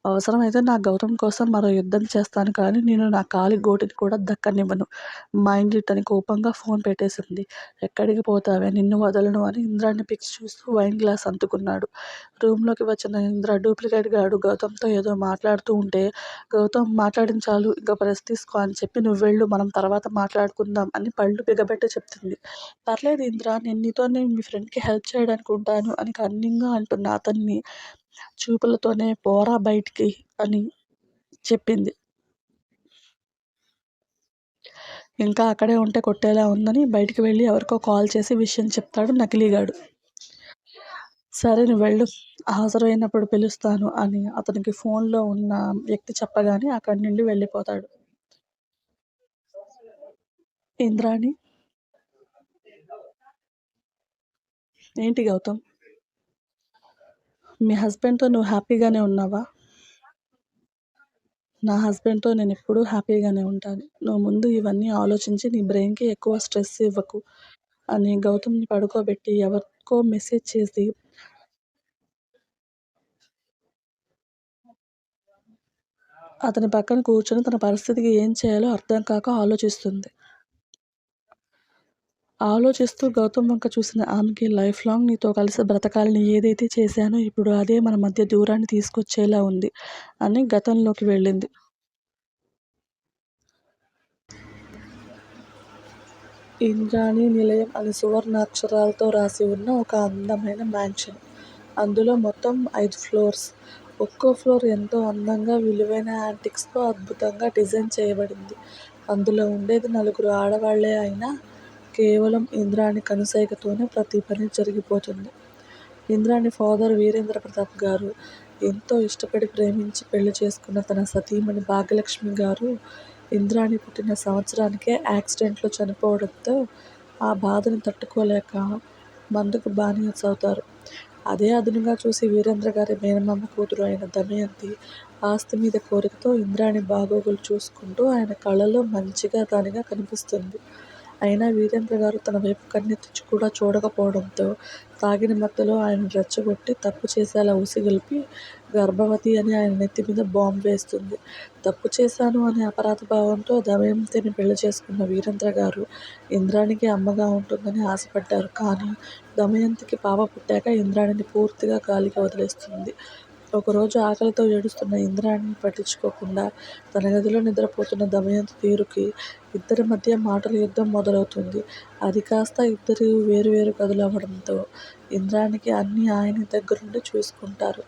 అవసరమైతే నా గౌతమ్ కోసం మరో యుద్ధం చేస్తాను కానీ నేను నా కాలి గోటిని కూడా దక్కనివ్వను. మైండ్ ఇట్ అని కోపంగా ఫోన్ పెట్టేసింది. ఎక్కడికి పోతావే నిన్ను వదలను అని ఇంద్రాన్ని పిక్స్ చూస్తూ వైన్ గ్లాస్ అందుకున్నాడు. రూమ్లోకి వచ్చిన ఇంద్ర డూప్లికేట్ గాడు గౌతమ్తో ఏదో మాట్లాడుతూ ఉంటే గౌతమ్ మాట్లాడించాలు ఇంకా ప్రెస్ తీసుకో అని చెప్పి నువ్వెళ్ళు మనం తర్వాత మాట్లాడుకుందాం అని పళ్ళు బిగబెట్టి చెప్తుంది. పర్లేదు ఇంద్ర నేను నీతోనే మీ ఫ్రెండ్కి హెల్ప్ చేయడానికి ఉంటాను అని కన్నింగా అంటున్న అతన్ని చూపులతోనే పోరా బయటికి అని చెప్పింది. ఇంకా అక్కడే ఉంటే కొట్టేలా ఉందని బయటికి వెళ్ళి ఎవరికో కాల్ చేసి విషయం చెప్తాడు నకిలీగాడు. సరే నువ్వెళ్ళు హాజరైనప్పుడు పిలుస్తాను అని అతనికి ఫోన్లో ఉన్న వ్యక్తి చెప్పగానే అక్కడి నుండి వెళ్ళిపోతాడు. ఇంద్రాణి ఏంటి గౌతమ్ మీ హస్బెండ్తో నువ్వు హ్యాపీగానే ఉన్నావా? నా హస్బెండ్తో నేను ఎప్పుడూ హ్యాపీగానే ఉంటాను. నువ్వు ముందు ఇవన్నీ ఆలోచించి నీ బ్రెయిన్కి ఎక్కువ స్ట్రెస్ ఇవ్వకు అని గౌతమ్ని పడుకోబెట్టి ఎవరికో మెసేజ్ చేసి అతని పక్కన కూర్చొని తన పరిస్థితికి ఏం చేయాలో అర్థం కాక ఆలోచిస్తుంది. ఆలోచిస్తూ గౌతమ్ వంక చూసిన ఆమెకి లైఫ్ లాంగ్ నీతో కలిసి బ్రతకాలని ఏదైతే చేశానో ఇప్పుడు అదే మన మధ్య దూరాన్ని తీసుకొచ్చేలా ఉంది అని గతంలోకి వెళ్ళింది. ఇంద్రాణి నిలయం అని సువర్ణాక్షరాలతో రాసి ఉన్న ఒక అందమైన మ్యాన్షన్. అందులో మొత్తం 5 ఫ్లోర్స్. ఒక్కో ఫ్లోర్ ఎంతో అందంగా విలువైన యాంటిక్స్తో అద్భుతంగా డిజైన్ చేయబడింది. అందులో ఉండేది నలుగురు ఆడవాళ్లే అయినా కేవలం ఇంద్రాణి కనుసైగతోనే ప్రతి పని జరిగిపోతుంది. ఇంద్రాణి ఫాదర్ వీరేంద్ర ప్రతాప్ గారు ఎంతో ఇష్టపడి ప్రేమించి పెళ్లి చేసుకున్న తన సతీమణి భాగ్యలక్ష్మి గారు ఇంద్రాణి పుట్టిన సంవత్సరానికే యాక్సిడెంట్లో చనిపోవడంతో ఆ బాధను తట్టుకోలేక మందుకు బానిస అవుతారు. అదే అదునుగా చూసి వీరేంద్ర గారి మేనమామ కూతురు అయిన దమయంతి ఆస్తి మీద కోరికతో ఇంద్రాణి బాగోగులు చూసుకుంటూ ఆయన కళ్ళలో మంచిగా దానిగా కనిపిస్తుంది. అయినా వీరేంద్ర గారు తన వైపు కన్నెత్తి కూడా చూడకపోవడంతో తాగిన మత్తులో ఆయనను రెచ్చగొట్టి తప్పు చేసేలా ఉసిగొల్పి గర్భవతి అని ఆయన నెత్తి మీద బాంబు వేస్తుంది. తప్పు చేశాను అనే అపరాధ భావంతో దమయంతిని పెళ్లి చేసుకున్న వీరేంద్ర గారు ఇంద్రాణికి అమ్మగా ఉంటుందని ఆశపడ్డారు. కానీ దమయంతికి పాప పుట్టాక ఇంద్రాణిని పూర్తిగా గాలికి వదిలేస్తుంది. ఒకరోజు ఆకలితో ఏడుస్తున్న ఇంద్రాణిని పట్టించుకోకుండా తన గదిలో నిద్రపోతున్న దమయంతి తీరుకి ఇద్దరి మధ్య మాటల యుద్ధం మొదలవుతుంది. అది కాస్త ఇద్దరు వేరువేరు గదులు అవ్వడంతో ఇంద్రాణికి అన్నీ ఆయన దగ్గరుండి చూసుకుంటారు.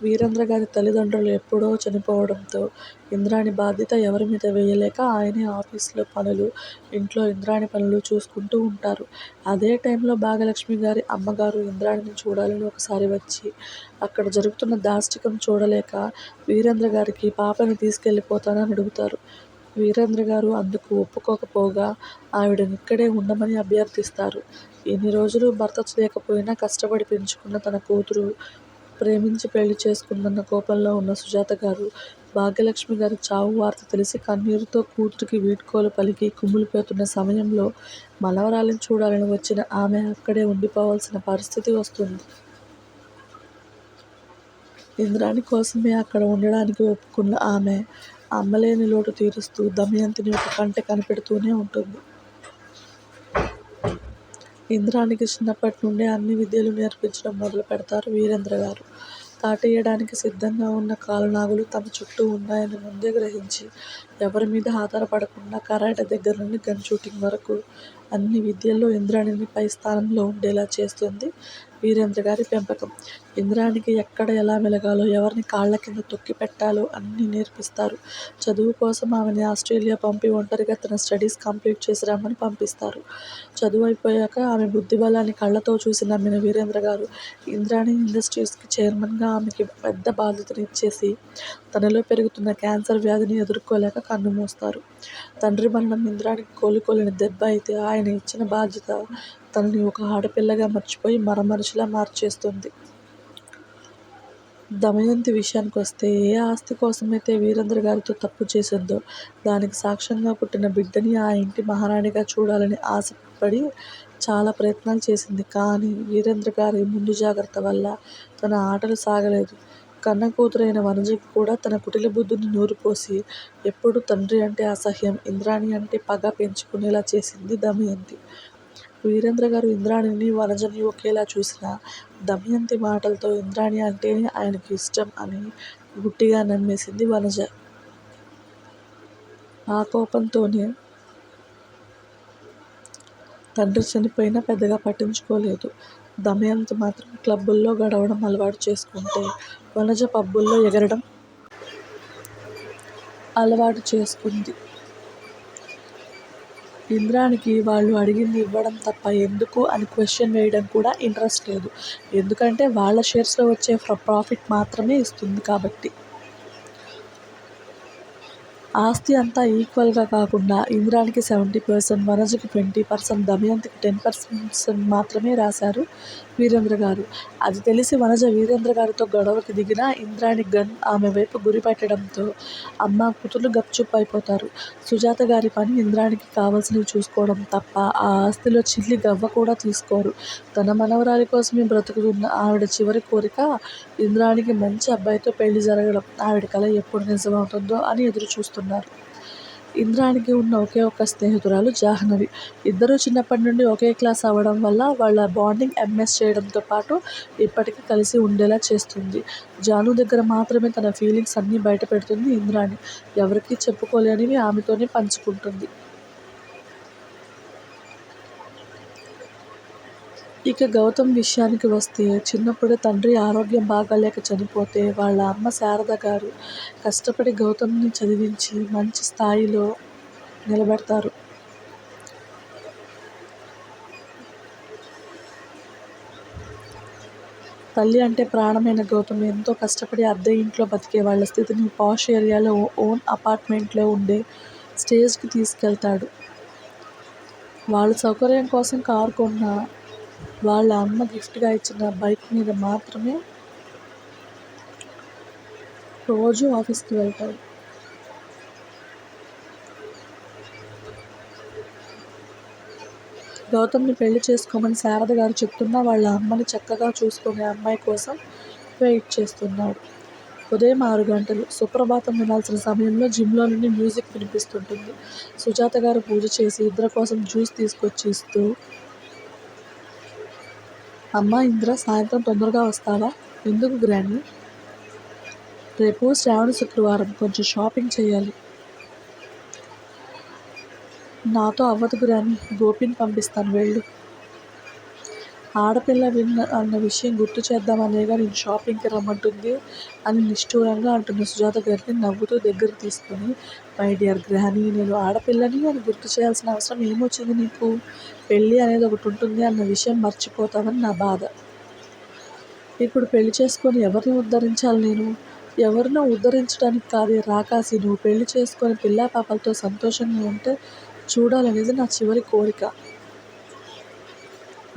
వీరేంద్ర గారి తల్లిదండ్రులు ఎప్పుడో చనిపోవడంతో ఇంద్రాణి బాధ్యత ఎవరి మీద వేయలేక ఆయనే ఆఫీసులో పనులు, ఇంట్లో ఇంద్రాణి పనులు చూసుకుంటూ ఉంటారు. అదే టైంలో భాగ్యలక్ష్మి గారి అమ్మగారు ఇంద్రాణిని చూడాలని ఒకసారి వచ్చి అక్కడ జరుగుతున్న దాష్టికం చూడలేక వీరేంద్ర గారికి పాపని తీసుకెళ్ళిపోతానని అడుగుతారు. వీరేంద్ర గారు అందుకు ఒప్పుకోకపోగా ఆవిడని ఇక్కడే ఉండమని అభ్యర్థిస్తారు. ఇన్ని రోజులు భర్త లేకపోయినా కష్టపడి పెంచుకున్న తన కూతురు ప్రేమించి పెళ్లి చేసుకుందన్న కోపంలో ఉన్న సుజాత గారు భాగ్యలక్ష్మి గారి చావు వార్త తెలిసి కన్నీరుతో కూతురికి వీడ్కోలు పలికి కుమిలిపోతున్న సమయంలో మనవరాలిని చూడాలని వచ్చిన ఆమె అక్కడే ఉండిపోవాల్సిన పరిస్థితి వస్తుంది. ఇంద్రాణి కోసమే అక్కడ ఉండడానికి ఒప్పుకున్న ఆమె అమ్మలేని లోటు తీరుస్తూ దమయంతిని ఒక కంట కనిపెడుతూనే ఉంటుంది. ఇంద్రాణికి చిన్నప్పటి నుండే అన్ని విద్యలు నేర్పించడం మొదలు పెడతారు వీరేంద్ర గారు. కాటేయడానికి సిద్ధంగా ఉన్న కాలునాగులు తమ చుట్టూ ఉన్నాయని ముందే గ్రహించి ఎవరి మీద ఆధారపడకుండా కరాటే దగ్గర నుండి గన్ షూటింగ్ వరకు అన్ని విద్యల్లో ఇంద్రాణిని పై స్థానంలో ఉండేలా చేస్తుంది వీరేంద్ర గారి పెంపకం. ఇంద్రాణికి ఎక్కడ ఎలా మెలగాలో, ఎవరిని కాళ్ల కింద తొక్కి పెట్టాలో అన్నీ నేర్పిస్తారు. చదువు కోసం ఆమెని ఆస్ట్రేలియా పంపి ఒంటరిగా తన స్టడీస్ కంప్లీట్ చేసి రమ్మని పంపిస్తారు. చదువు అయిపోయాక ఆమె బుద్ధిబలాన్ని కళ్లతో చూసి నమ్మిన వీరేంద్ర గారు ఇంద్రాణి ఇండస్ట్రీస్కి చైర్మన్గా ఆమెకి పెద్ద బాధ్యతను ఇచ్చేసి తనలో పెరుగుతున్న క్యాన్సర్ వ్యాధిని ఎదుర్కోలేక కన్నుమూస్తారు. తండ్రి మరణం ఇంద్రాణికి కోలుకోలేని దెబ్బ అయితే ఆయన ఇచ్చిన బాధ్యత తనని ఒక ఆడపిల్లగా మర్చిపోయి మరమనిషిలా మార్చేస్తుంది. దమయంతి విషయానికొస్తే ఏ ఆస్తి కోసమైతే వీరేంద్ర గారితో తప్పు చేసిందో దానికి సాక్ష్యంగా పుట్టిన బిడ్డని ఆ ఇంటి మహారాణిగా చూడాలని ఆశపడి చాలా ప్రయత్నాలు చేసింది. కానీ వీరేంద్ర గారి ముందు జాగ్రత్త వల్ల తన ఆటలు సాగలేదు. కన్న కూతురైన వనజకి కూడా తన కుటిల బుద్ధిని నూరిపోసి ఎప్పుడూ తండ్రి అంటే అసహ్యం, ఇంద్రాణి అంటే పగ పెంచుకునేలా చేసింది దమయంతి. వీరేంద్ర గారు ఇంద్రాణిని, వనజని ఒకేలా చూసినా దమయంతి మాటలతో ఇంద్రాణి అంటేనే ఆయనకి ఇష్టం అని గుట్టిగా నమ్మేసింది వనజ. ఆ కోపంతోనే తండ్రి చనిపోయినా పెద్దగా పట్టించుకోలేదు. దమయంతి మాత్రం క్లబ్బుల్లో గడవడం అలవాటు చేసుకుంటే వనజ పబ్బుల్లో ఎగరడం అలవాటు చేసుకుంది. ఇంద్రాణికి వాళ్ళు అడిగింది ఇవ్వడం తప్ప ఎందుకు అని క్వశ్చన్ వేయడం కూడా ఇంట్రెస్ట్ లేదు. ఎందుకంటే వాళ్ళ షేర్స్లో వచ్చే ప్రాఫిట్ మాత్రమే ఇస్తుంది కాబట్టి. ఆస్తి అంతా ఈక్వల్గా కాకుండా ఇంద్రాణికి 70%, వనజకి 20%, దమయంతికి 10% మాత్రమే రాశారు వీరేంద్ర గారు. అది తెలిసి వనజ వీరేంద్ర గారితో గొడవకి దిగినా ఇంద్రాణి గన్ ఆమె వైపు గురి పెట్టడంతో అమ్మ కూతుర్లు గప్చుప్ అయిపోతారు. సుజాత గారి పని ఇంద్రాణికి కావాల్సినవి చూసుకోవడం తప్ప ఆ ఆస్తిలో చిల్లి గవ్వ కూడా తీసుకోరు. తన మనవరాలి కోసమే బ్రతుకుతున్న ఆవిడ చివరి కోరిక ఇంద్రాణికి మంచి అబ్బాయితో పెళ్లి జరగడం. ఆవిడ కల ఎప్పుడు నిజమవుతుందో అని ఎదురు చూస్తున్నారు. ఇంద్రాణికి ఉన్న ఒకే ఒక్క స్నేహితురాలు జాహ్నవి. ఇద్దరూ చిన్నప్పటి నుండి ఒకే క్లాస్ అవ్వడం వల్ల వాళ్ళ బాండింగ్ ఎంఎస్ చేయడంతో పాటు ఇప్పటికీ కలిసి ఉండేలా చేస్తుంది. జాను దగ్గర మాత్రమే తన ఫీలింగ్స్ అన్నీ బయట పెడుతుంది ఇంద్రాణి. ఎవరికీ చెప్పుకోలేనివి ఆమెతోనే పంచుకుంటుంది. ఇక గౌతమ్ విషయానికి వస్తే చిన్నప్పుడే తండ్రి ఆరోగ్యం బాగాలేక చనిపోతే వాళ్ళ అమ్మ శారద గారు కష్టపడి గౌతమ్ని చదివించి మంచి స్థాయిలో నిలబెడతారు. తల్లి అంటే ప్రాణమైన గౌతమ్ ఎంతో కష్టపడి అద్దె ఇంట్లో బతికే వాళ్ళ స్థితిని పాష్ ఏరియాలో ఓన్ అపార్ట్మెంట్లో ఉండే స్టేజ్కి తీసుకెళ్తాడు. వాళ్ళ సౌకర్యం కోసం కారు కొన్నా వాళ్ళ అమ్మ గిఫ్ట్గా ఇచ్చిన బైక్ మీద మాత్రమే రోజు ఆఫీస్కి వెళ్తాడు. గౌతమ్ని పెళ్లి చేసుకోమని శారద గారు చెప్తున్నా వాళ్ళ అమ్మని చక్కగా చూసుకునే అమ్మాయి కోసం వెయిట్ చేస్తున్నాడు. ఉదయం 6 గంటలు. సుప్రభాతం వినాల్సిన సమయంలో జిమ్లో నుండి మ్యూజిక్ వినిపిస్తుంటుంది. సుజాత గారు పూజ చేసి ఇద్దరి కోసం జ్యూస్ తీసుకొచ్చి ఇస్తూ, అమ్మా ఇంద్ర, సాయంత్రం తొందరగా వస్తావా? ఎందుకు గ్రాని? రేపు శ్రావణ శుక్రవారం, కొంచెం షాపింగ్ చేయాలి. నాతో అవ్వదు గ్రాని, గోపిని పంపిస్తాను వెళ్ళు. ఆడపిల్ల అన్న విషయం గుర్తు చేద్దామనేగా నేను షాపింగ్కి రమ్మంటుంది అని నిష్ఠూరంగా అంటున్న సుజాత గారిని నవ్వుతూ దగ్గర తీసుకుని, మై డియర్ గ్రాని, నేను ఆడపిల్లని అని గుర్తు చేయాల్సిన అవసరం ఏమొచ్చింది నీకు? పెళ్ళి అనేది ఒకటి ఉంటుంది అన్న విషయం మర్చిపోతావని నా బాధ. ఇప్పుడు పెళ్లి చేసుకొని ఎవరిని ఉద్ధరించాలి నేను? ఎవరినో ఉద్ధరించడానికి కాదే రాకాసి, నువ్వు పెళ్లి చేసుకొని పిల్లా పాపలతో సంతోషంగా ఉంటే చూడాలనేది నా చివరి కోరిక.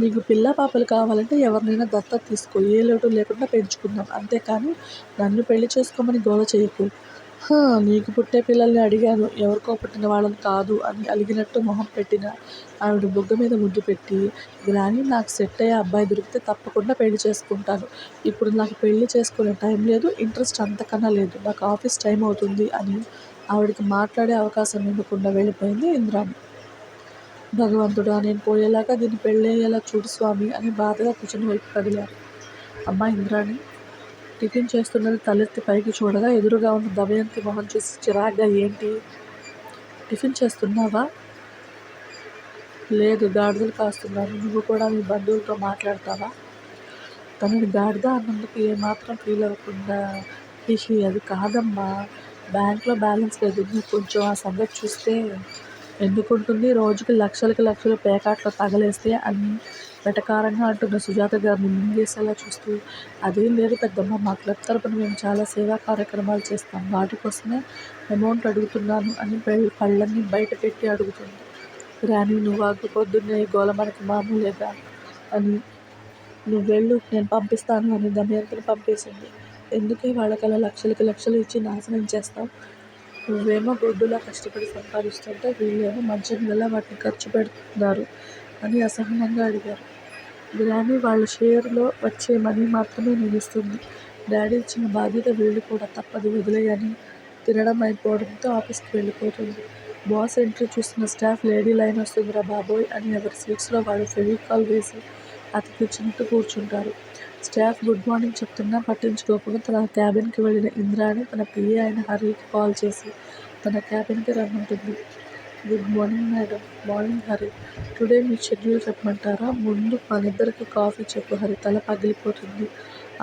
నీకు పిల్లా పాపలు కావాలంటే ఎవరినైనా దత్తత తీసుకో, ఏ లోటు లేకుండా పెంచుకుందాం. అంతేకాని నన్ను పెళ్లి చేసుకోమని గోల చేయకు. నీకు పుట్టే పిల్లల్ని అడిగాను, ఎవరికో పుట్టిన వాళ్ళని కాదు అని అలిగినట్టు మొహం పెట్టిన ఆవిడ బుగ్గ మీద ముద్దు పెట్టి, గ్రాని, నాకు సెట్ అయ్యే అబ్బాయి దొరికితే తప్పకుండా పెళ్లి చేసుకుంటాను. ఇప్పుడు నాకు పెళ్లి చేసుకునే టైం లేదు, ఇంట్రెస్ట్ అంతకన్నా లేదు. నాకు ఆఫీస్ టైం అవుతుంది అని ఆవిడకి మాట్లాడే అవకాశం ఇవ్వకుండా వెళ్ళిపోయింది ఇంద్రాణి. భగవంతుడా, నేను పోయేలాగా దీన్ని పెళ్ళయ్యేలా చూడు స్వామి అని బాధగా కిచెన్ వైపు కదిలారు. అమ్మా ఇంద్రాణి, టిఫిన్ చేస్తున్నది తలెత్తి పైకి చూడగా ఎదురుగా ఉన్న దమయంతి మొహం చూసి చిరాగ్గా, ఏంటి టిఫిన్ చేస్తున్నావా? లేదు, గాడిదలు కాస్తున్నాను. నువ్వు కూడా మీ బంధువులతో మాట్లాడతావా? తనని గాడిద అన్నందుకు ఏమాత్రం ఫీల్ అవ్వకుండా, హిహి, అది కాదమ్మా, బ్యాంక్లో బ్యాలెన్స్ లేదు, నువ్వు కొంచెం ఆ సంగతి చూస్తే. ఎందుకుంటుంది, రోజుకి లక్షలకి లక్షలు పేకాట్లో తగలేస్తే అని వెటకారంగా అంటున్న సుజాత గారిని మింగేసేలా చూస్తూ, అదేం లేదు పెద్దమ్మ, మా క్లబ్ తరపున మేము చాలా సేవా కార్యక్రమాలు చేస్తాం, వాటి కోసమే అమౌంట్ అడుగుతున్నాను అని పళ్ళన్నీ బయట పెట్టి అడుగుతుంది. గ్రాని, నువ్వు ఆగు, పొద్దున్నే గోల మనకి మామూలేగా అని. నువ్వు వెళ్ళు, నేను పంపిస్తాను అని దమయంతిని పంపేసింది. ఎందుకే వాళ్ళకలా లక్షలకి లక్షలు ఇచ్చి నాశనం చేస్తావు? నువ్వేమో గొడ్డులా కష్టపడి సంపాదిస్తుంటే వీళ్ళేమో మంచం నెల వాటిని ఖర్చు పెడుతున్నారు అని అసహనంగా అడిగారు. గ్రాని, వాళ్ళ షేర్లో వచ్చే మనీ మాత్రమే నేను ఇస్తుంది. డాడీ ఇచ్చిన బాధ్యత వీళ్ళు కూడా తప్పదు వదిలేయని తినడం అయిపోవడంతో ఆఫీస్కి వెళ్ళిపోతుంది. బాస్ ఎంట్రీ చూస్తున్న స్టాఫ్ లేడీ లైన్ వస్తుందిరా బాబోయ్ అని ఎవరి సీట్స్లో వాళ్ళు ఫెవికాల్ వేసి అతికిచ్చినట్టు కూర్చుంటారు. స్టాఫ్ గుడ్ మార్నింగ్ చెప్తున్నా పట్టించుకోకుండా తన క్యాబిన్కి వెళ్ళిన ఇంద్రాణి తన పిఏ అయిన హరికి కాల్ చేసి తన క్యాబిన్కి రమ్మంటుంది. Good morning madam. Morning Hari. Today మీ షెడ్యూల్ చెప్పమంటారా? ముందు మనిద్దరికి కాఫీ చెప్పు హరి. తల పగిలిపోతుంది.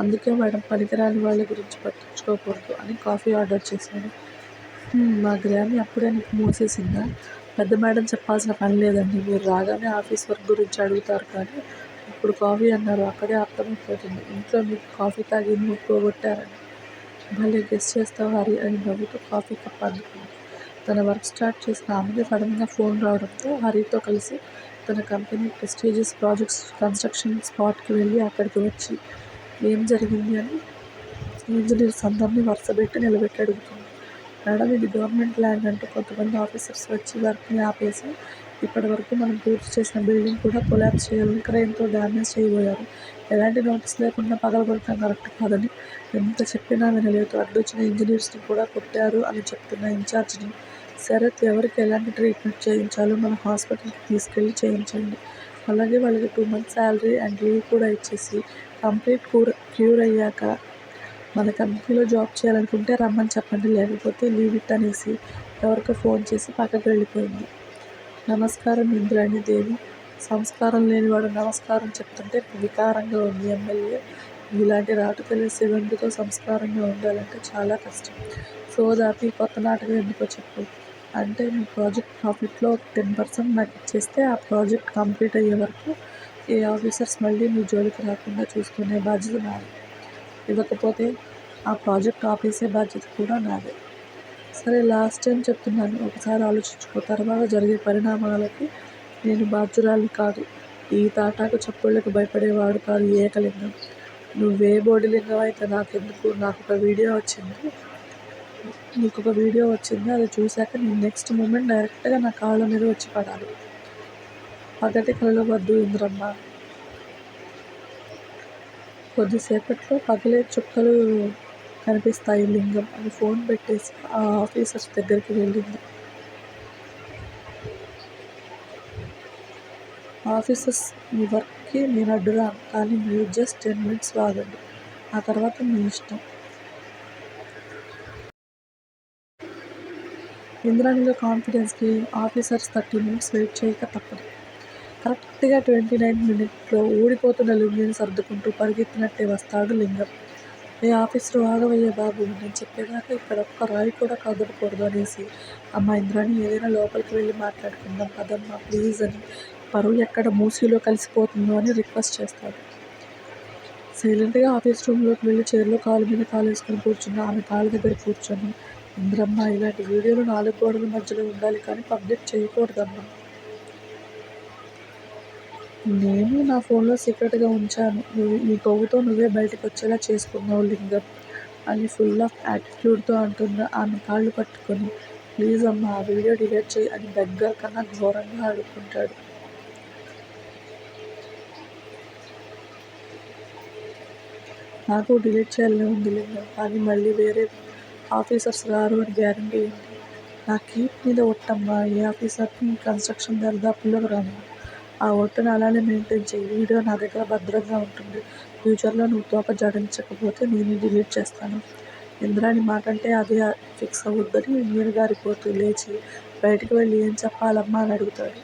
అందుకే మేడం పనికిరాని వాళ్ళ గురించి పట్టించుకోకూడదు అని కాఫీ ఆర్డర్ చేశాను. మా గ్రామి అప్పుడే నీకు మూసేసిందా? పెద్ద మేడం చెప్పాల్సిన పని లేదండి. మీరు రాగానే ఆఫీస్ వర్క్ గురించి అడుగుతారు కానీ ఇప్పుడు కాఫీ అన్నారు అక్కడే అర్థమైపోతుంది. ఇంట్లో మీకు కాఫీ తాగి మూడ్ పోగొట్టారని. భలే గెస్ చేస్తావు హరి అని నవ్వుతూ కాఫీ కప్ అందుకుంది. తన వర్క్ స్టార్ట్ చేసిన ఆమెకి సడన్గా ఫోన్ రావడంతో హరితో కలిసి తన కంపెనీ ప్రెస్టీజియస్ ప్రాజెక్ట్స్ కన్స్ట్రక్షన్ స్పాట్కి వెళ్ళి అక్కడికి వచ్చి ఏం జరిగింది అని ఇంజనీర్స్ అందరినీ వరుసపెట్టి నిలబెట్టి అడుగుతుంది. మేడం ఇది గవర్నమెంట్ ల్యాండ్ అంటూ కొంతమంది ఆఫీసర్స్ వచ్చి వర్క్ని ఆపేసి ఇప్పటి వరకు మనం పూర్తి చేసిన బిల్డింగ్ కూడా కొలాప్స్ చేయాలని క్రెయిన్తో డ్యామేజ్ చేయబోయారు. ఎలాంటి నోటీస్ లేకుండా పగలగొట్టడం కరెక్ట్ కాదని ఎంత చెప్పినా వినలేదు. అడ్డొచ్చిన ఇంజనీర్స్ని కూడా కొట్టారు అని చెప్తున్న ఇన్ఛార్జ్ని శరత్ ఎవరికి ఎలాంటి ట్రీట్మెంట్ చేయించాలో మన హాస్పిటల్కి తీసుకెళ్ళి చేయించండి. అలాగే వాళ్ళకి 2 months శాలరీ అండ్ లీవ్ కూడా ఇచ్చేసి కంప్లీట్ క్యూర్ అయ్యాక మన కంపెనీలో జాబ్ చేయాలనుకుంటే రమ్మని చెప్పండి. లేకపోతే లీవ్ ఇట్ అనేసి ఎవరికో ఫోన్ చేసి పక్కకు వెళ్ళిపోయింది. నమస్కారం ఇంద్రాణి దేవి. సంస్కారం లేనివాడు నమస్కారం చెప్తుంటే వికారంగా ఉంది ఎమ్మెల్యే. ఇలాంటి రాటుకెళ్ళి శివండితో సంస్కారంగా ఉండాలంటే చాలా కష్టం. సోదాపి కొత్త నాటకం ఎందుకో చెప్పు. అంటే మీ ప్రాజెక్ట్ ప్రాఫిట్లో 10% నాకు ఇచ్చేస్తే ఆ ప్రాజెక్ట్ కంప్లీట్ అయ్యే వరకు ఏ ఆఫీసర్స్ మళ్ళీ మీ జోలికి రాకుండా చూసుకునే బాధ్యత నాది. ఇవ్వకపోతే ఆ ప్రాజెక్ట్ ఆపేసే బాధ్యత కూడా నాదే. సరే లాస్ట్ టైం చెప్తున్నాను ఒకసారి ఆలోచించుకో. తర్వాత జరిగే పరిణామాలకి నేను బాధ్యురాలిని కాదు. ఈ తాటాకు చప్పుళ్ళకి భయపడేవాడు కాదు ఏకలింగం. నువ్వే బోడిలింగం అయితే నాకెందుకు? నీకొక వీడియో వచ్చింది. అది చూశాక నేను నెక్స్ట్ మూమెంట్ డైరెక్ట్గా నా కాళ్ళ మీద వచ్చి పడాలి. పగటి కలలో వద్దు ఇంద్రమ్మ. కొద్దిసేపట్లో పగలే చుక్కలు కనిపిస్తాయి లింగం అని ఫోన్ పెట్టేసి ఆ ఆఫీసర్స్ దగ్గరికి వెళ్ళింది. ఆఫీసర్స్ మీ వర్క్కి నేను అడ్డురాను కానీ మీరు జస్ట్ 10 minutes ఆగండి. ఆ తర్వాత మీ ఇష్టం. ఇంద్రాణిలో కాన్ఫిడెన్స్కి ఆఫీసర్స్ 30 minutes వెయిట్ చేయక తప్పదు. కరెక్ట్గా 29th minute ఊడిపోతున్న లుంగిని సర్దుకుంటూ పరిగెత్తినట్టే వస్తాడు లింగం. ఏ ఆఫీసరు ఆగవయ్యే బాబు, నేను చెప్పేదాకా ఇక్కడ ఒక్క రాయి కూడా కదలకూడదు అనేసి అమ్మ ఇంద్రాణి ఏదైనా లోపలికి వెళ్ళి మాట్లాడుకుందాం పదమ్మా ప్లీజ్ అని పరువు ఎక్కడ మూసీలో కలిసిపోతుందో అని రిక్వెస్ట్ చేస్తాడు. సైలెంట్గా ఆఫీస్ రూమ్లోకి వెళ్ళి చైర్లో కాలు మీద కాలు వేసుకొని కూర్చున్న ఆమె కాళ్ళ దగ్గర కూర్చొని ఇంద్రమ్మ ఇలాంటి వీడియోలు 4 గోడల మధ్యలో ఉండాలి కానీ పబ్లిక్ చేయకూడదమ్మా. నేను నా ఫోన్లో సీక్రెట్గా ఉంచాను. నీ కొవ్వుతో నువ్వే బయటకు వచ్చేలా చేసుకున్నావు లింగం అని ఫుల్ ఆఫ్ యాటిట్యూడ్తో అంటున్న ఆమె కాళ్ళు పట్టుకొని ప్లీజ్ అమ్మ ఆ వీడియో డిలీట్ చేయి అని బెగ్గర్ కన్నా ఘోరంగా అడుక్కుంటాడు. నాకు డిలీట్ చేయాలని ఉంది లింగం, కానీ మళ్ళీ వేరే ఆఫీసర్స్ రారు అని గ్యారంటీ ఉంది. నా కీప్ మీద ఒట్టమ్మా. ఏ ఆఫీసర్ని కన్స్ట్రక్షన్ దరిదాపుల్లోకి రాను. ఆ ఒట్టును అలానే మెయింటైన్ చేయి. వీడియో నా దగ్గర భద్రంగా ఉంటుంది. ఫ్యూచర్లో నువ్వు తోక జడించకపోతే నేను డిలీట్ చేస్తాను. ఇంద్రాణి మాటంటే అదే ఫిక్స్ అవుద్దని నీరుగారిపోతూ లేచి బయటికి వెళ్ళి ఏం చెప్పాలమ్మా అని అడుగుతాడు.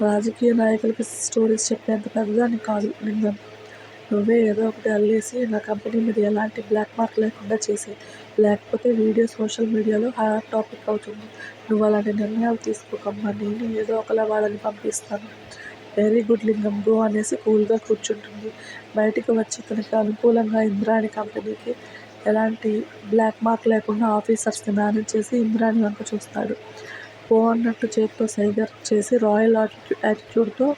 రాజకీయ నాయకులకి స్టోరీస్ చెప్పేంత పెద్దదాన్ని కాదు లింగం. నువ్వే ఏదో ఒకటి అల్లేసి నా కంపెనీ మీద ఎలాంటి బ్లాక్ మార్క్ లేకుండా చేసి, లేకపోతే వీడియో సోషల్ మీడియాలో హాట్ టాపిక్ అవుతుంది. నువ్వు అలాంటి నిర్ణయాలు తీసుకోకమ్మా. నేను ఏదో ఒకలా వాళ్ళని పంపిస్తాను. వెరీ గుడ్ లింగం గో అనేసి కూల్గా కూర్చుంటుంది. బయటికి వచ్చి తనకి అనుకూలంగా ఇంద్రాణి కంపెనీకి ఎలాంటి బ్లాక్ మార్క్ లేకుండా ఆఫీసర్స్ని మేనేజ్ చేసి ఇంద్రాణి వంక చూస్తాడు. పో అన్నట్టు చేతితో సైగర్ చేసి రాయల్ యాటిట్యూడ్తో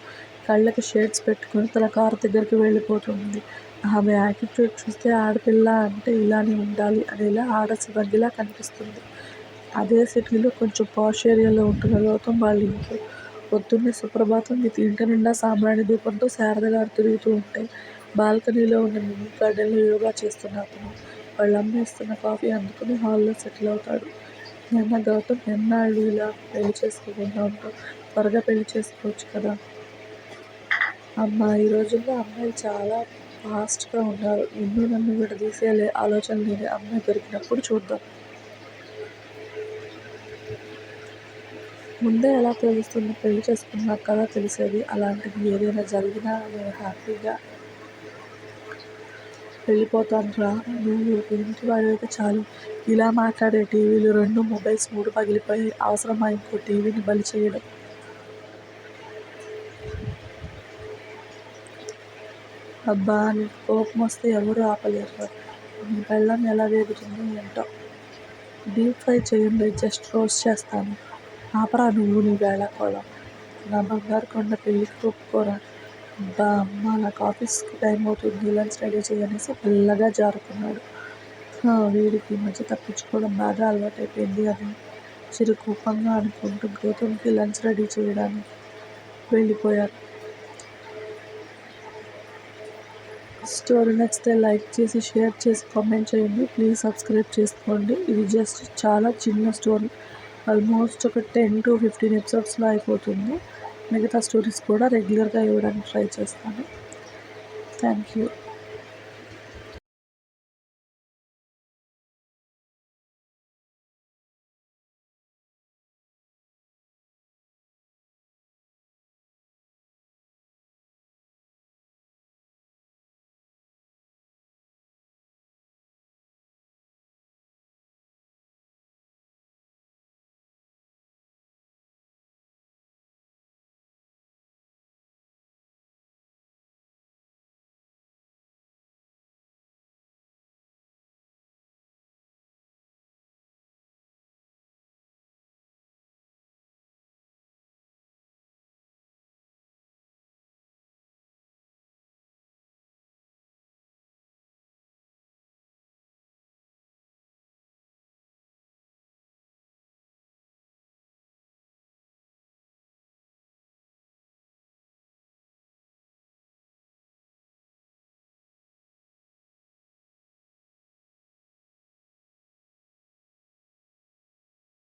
కళ్ళకి షేడ్స్ పెట్టుకొని తన కారు దగ్గరికి వెళ్ళిపోతుంది. ఆమె యాటిట్యూడ్ చూస్తే ఆడపిల్ల అంటే ఇలానే ఉండాలి అనేలా ఆడసివగిలా కనిపిస్తుంది. అదే సిటీలో కొంచెం పాష్ ఏరియాలో ఉంటున్న గౌతమ్ వాళ్ళ ఇంట్లో పొద్దున్నే సుప్రభాతం విత్ ఇంటి నిండా సాంబ్రాణి ధూపంతో శారద గారు తిరుగుతూ ఉంటే బాల్కనీలో ఉన్న మినీ గార్డెన్లో యోగా చేస్తున్న అతను వాళ్ళ అమ్మ ఇస్తున్న కాఫీ అందుకుని హాల్లో సెటిల్ అవుతాడు. నిన్న గౌతమ్ ఎన్నాళ్ళు ఇలా పెళ్లి చేసుకోకుండా ఉంటావు, త్వరగా పెళ్లి చేసుకోవచ్చు కదా. అమ్మా, ఈ రోజుల్లో అమ్మాయిలు చాలా ఫాస్ట్గా ఉన్నారు. నిన్ను నన్ను విడదీసే ఆలోచన లేని అమ్మాయి దొరికినప్పుడు చూద్దాం. ముందే ఎలా తెలుస్తుంది, పెళ్లి చేసుకున్నాక కదా తెలిసేది. అలాంటిది ఏదైనా జరిగినా నేను హ్యాపీగా వెళ్ళిపోతానురా. నువ్వు ఇంటి వాడివైతే చాలు. ఇలా మాట్లాడే టీవీలు 2 మొబైల్స్ 3 పగిలిపోయాయి. అవసరమా ఇంకో టీవీని బలి చేయడం? అబ్బా, నీకు కోపం వస్తే ఎవరు ఆపలేరురా. నీ పెళ్ళాం ఎలా వేగుతుందో ఏంటో. డీప్ ఫ్రై చేయండి, జస్ట్ రోస్ట్ చేస్తాను. ఆపరా నువ్వు నీ వేళాకోళం. నా బంగారు కొండ పెళ్ళికి ఒప్పుకోరా. అబ్బా అమ్మ, నాకు ఆఫీస్కి టైం అవుతుంది, లంచ్ రెడీ చేయనేసి మెల్లగా జారుకున్నాడు. వీడికి ఈ మధ్య తప్పించుకోవడం బాగా అలవాటైపోయింది అని చిరుకోపంగా అనుకుంటూ గౌతమ్కి లంచ్ రెడీ చేయడానికి వెళ్ళిపోయారు. స్టోరీ నచ్చితే లైక్ చేసి, షేర్ చేసి, కామెంట్ చేయండి. ప్లీజ్ సబ్స్క్రైబ్ చేసుకోండి. ఇది జస్ట్ చాలా చిన్న స్టోరీ, ఆల్మోస్ట్ ఒక 10 to 15 ఎపిసోడ్స్లో అయిపోతుంది. మిగతా స్టోరీస్ కూడా రెగ్యులర్గా ఇవ్వడానికి ట్రై చేస్తాను. Thank you.